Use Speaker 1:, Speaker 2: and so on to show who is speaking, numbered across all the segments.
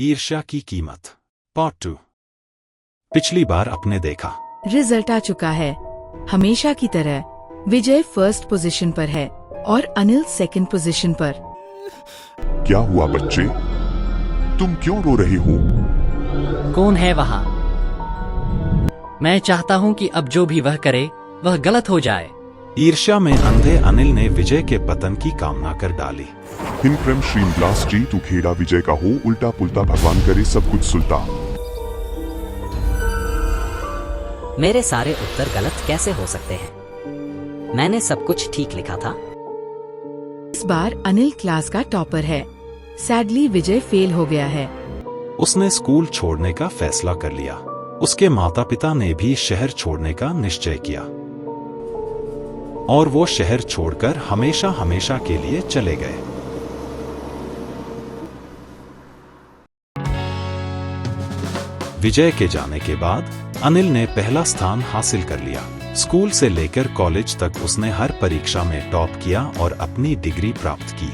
Speaker 1: ईर्ष्या की कीमत पार्ट 2। पिछली बार आपने देखा
Speaker 2: रिजल्ट आ चुका है। हमेशा की तरह विजय फर्स्ट पोजीशन पर है और अनिल सेकंड पोजीशन पर।
Speaker 3: क्या हुआ बच्चे, तुम क्यों रो रहे हो?
Speaker 4: कौन है वहाँ? मैं चाहता हूँ कि अब जो भी वह करे वह गलत हो जाए।
Speaker 1: ईर्ष्या में अंधे अनिल ने विजय के पतन की कामना कर डाली।
Speaker 3: हिन प्रेम श्रीम ब्लास्ट जी, तू खेड़ा विजय का हो, उल्टा पुल्टा भगवान करे सब कुछ सुलटा।
Speaker 4: मेरे सारे उत्तर गलत कैसे हो सकते हैं? मैंने सब कुछ ठीक लिखा था।
Speaker 2: इस बार अनिल क्लास का टॉपर है। सैडली विजय फेल हो गया है।
Speaker 1: उसने स्कूल छोड़ने का फैसला कर लिया। उसके माता पिता ने भी शहर छोड़ने का निश्चय किया और वो शहर छोड़कर हमेशा हमेशा के लिए चले गए। विजय के जाने के बाद अनिल ने पहला स्थान हासिल कर लिया। स्कूल से लेकर कॉलेज तक उसने हर परीक्षा में टॉप किया और अपनी डिग्री प्राप्त की।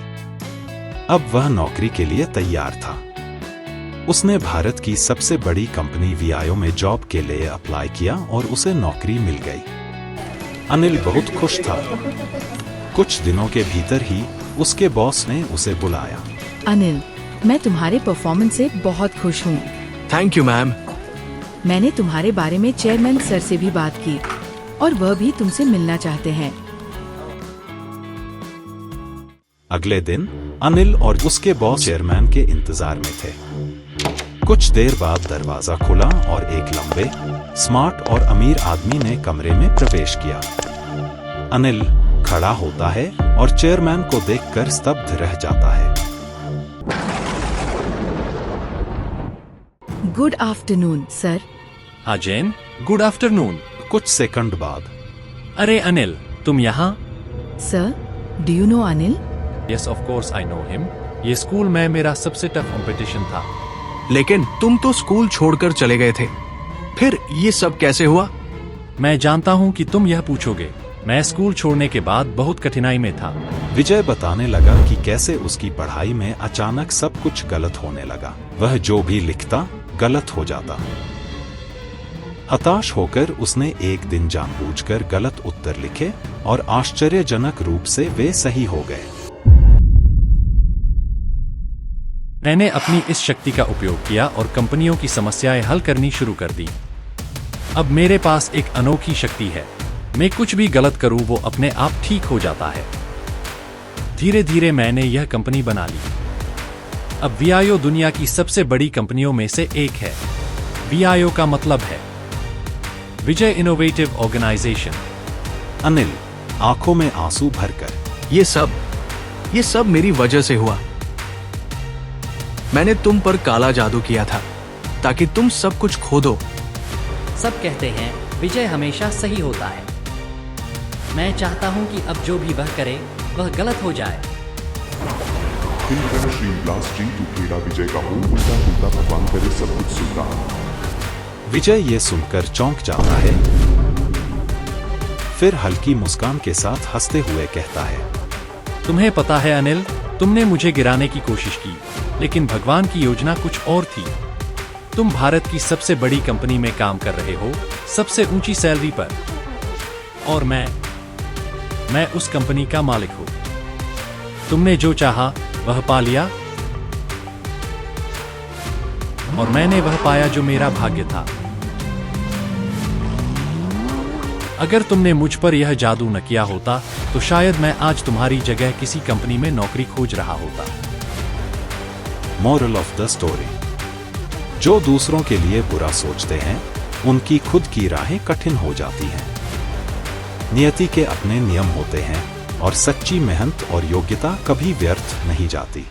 Speaker 1: अब वह नौकरी के लिए तैयार था। उसने भारत की सबसे बड़ी कंपनी वीआईओ में जॉब के लिए अप्लाई किया और उसे नौकरी मिल गई। अनिल बहुत खुश था। कुछ दिनों के भीतर ही उसके बॉस ने उसे बुलाया।
Speaker 2: अनिल, मैं तुम्हारे परफॉर्मेंस से बहुत खुश हूँ।
Speaker 5: Thank you ma'am.
Speaker 2: मैंने तुम्हारे बारे में चेयरमैन सर से भी बात की और वह भी तुमसे मिलना चाहते हैं।
Speaker 1: अगले दिन अनिल और उसके बॉस चेयरमैन के इंतजार में थे। कुछ देर बाद दरवाजा खुला और एक लंबे, स्मार्ट और अमीर आदमी ने कमरे में प्रवेश किया। अनिल खड़ा होता है और चेयरमैन को देखकर स्तब्ध रह जाता है।
Speaker 2: Good afternoon sir.
Speaker 6: हाँ जैन, गुड आफ्टरनून।
Speaker 1: कुछ सेकंड बाद,
Speaker 6: अरे अनिल, तुम यहाँ?
Speaker 2: Sir, do you know Anil?
Speaker 6: Yes of course I know him. ये स्कूल में मेरा सबसे टफ कंपटीशन था।
Speaker 5: लेकिन तुम तो स्कूल छोड़कर चले गए थे, फिर ये सब कैसे हुआ?
Speaker 6: मैं जानता हूँ कि तुम यह पूछोगे। मैं स्कूल छोड़ने के बाद बहुत कठिनाई में था।
Speaker 1: विजय बताने लगा कि कैसे उसकी पढ़ाई में अचानक सब कुछ गलत होने लगा। वह जो भी लिखता गलत हो जाता। हताश होकर उसने एक दिन जानबूझकर गलत उत्तर लिखे और आश्चर्यजनक रूप से वे सही हो गए।
Speaker 6: मैंने अपनी इस शक्ति का उपयोग किया और कंपनियों की समस्याएं हल करनी शुरू कर दी। अब मेरे पास एक अनोखी शक्ति है। मैं कुछ भी गलत करूं वो अपने आप ठीक हो जाता है। धीरे धीरे मैंने यह कंपनी बना ली। अब वीआईओ दुनिया की सबसे बड़ी कंपनियों में से एक है। वीआईओ का मतलब है विजय इनोवेटिव ऑर्गेनाइजेशन।
Speaker 1: अनिल आंखों में आंसू भरकर,
Speaker 5: ये सब मेरी वजह से हुआ। मैंने तुम पर काला जादू किया था ताकि तुम सब कुछ खो दो।
Speaker 4: सब कहते हैं विजय हमेशा सही होता है। मैं चाहता हूँ कि अब जो भी वह करे वह गलत हो जाए।
Speaker 3: हिन प्रेम श्रीम ब्लास्ट जी, तू खेड़ा विजय का हो, उल्टा पुल्टा भगवान करे सब कुछ सुलटा।
Speaker 1: विजय ये सुनकर चौंक जाता है, फिर हल्की मुस्कान के साथ हंसते हुए कहता है,
Speaker 6: तुम्हें पता है अनिल, तुमने मुझे गिराने की कोशिश की, लेकिन भगवान की योजना कुछ और थी। तुम भारत की सबसे बड़ी कंपनी में काम कर रहे हो, सबसे ऊंची सैलरी पर, और मैं उस कंपनी का मालिक हूं। तुमने जो चाहा वह पा लिया और मैंने वह पाया जो मेरा भाग्य था। अगर तुमने मुझ पर यह जादू न किया होता तो शायद मैं आज तुम्हारी जगह किसी कंपनी में नौकरी खोज रहा होता।
Speaker 1: मोरल ऑफ द स्टोरी, जो दूसरों के लिए बुरा सोचते हैं उनकी खुद की राहें कठिन हो जाती हैं। नियति के अपने नियम होते हैं और सच्ची मेहनत और योग्यता कभी व्यर्थ नहीं जाती।